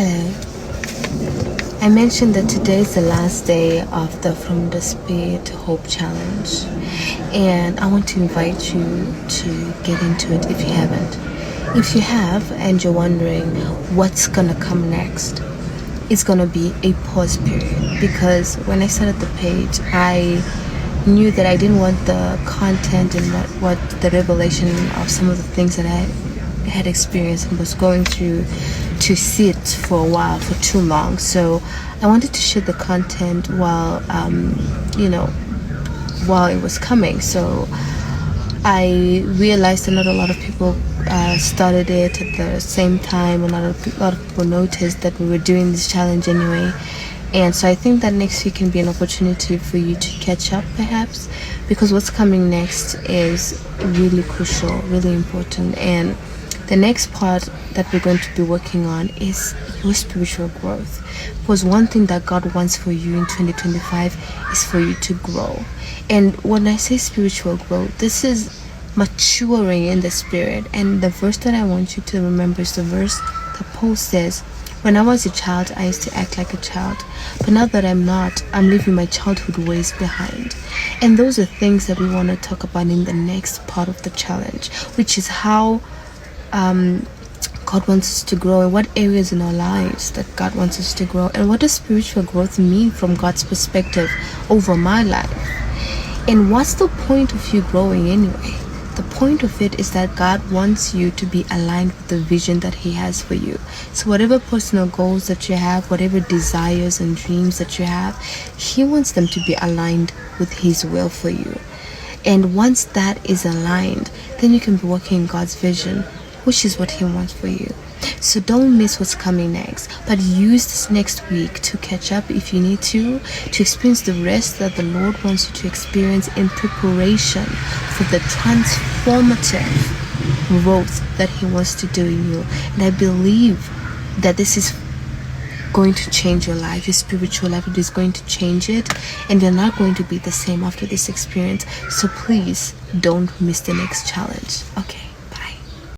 Hello. I mentioned that today is the last day of the From Despair to Hope Challenge, and I want to invite you to get into it if you haven't. If you have and you're wondering what's gonna come next, it's gonna be a pause period, because when I started the page, I knew that I didn't want the content and what the revelation of some of the things that I had experienced and was going through to sit for a while, for too long. So I wanted to share the content while while it was coming. So I realized that not a lot of people started it at the same time, and a lot of people noticed that we were doing this challenge anyway. And so I think that next week can be an opportunity for you to catch up, perhaps, because what's coming next is really crucial, really important. And the next part that we're going to be working on is your spiritual growth. Because one thing that God wants for you in 2025 is for you to grow. And when I say spiritual growth, this is maturing in the spirit. And the verse that I want you to remember is the verse that Paul says, "When I was a child, I used to act like a child. But now that I'm not, I'm leaving my childhood ways behind." And those are things that we want to talk about in the next part of the challenge, which is how God wants us to grow, and what areas in our lives that God wants us to grow, and what does spiritual growth mean from God's perspective over my life. And what's the point of you growing anyway? The point of it is that God wants you to be aligned with the vision that He has for you. So whatever personal goals that you have, whatever desires and dreams that you have, He wants them to be aligned with His will for you. And once that is aligned, then you can be working in God's vision, which is what He wants for you. So don't miss what's coming next, but use this next week to catch up if you need to experience the rest that the Lord wants you to experience in preparation for the transformative growth that He wants to do in you. And I believe that this is going to change your life, your spiritual life. It is going to change it, and you're not going to be the same after this experience. So please don't miss the next challenge. Okay.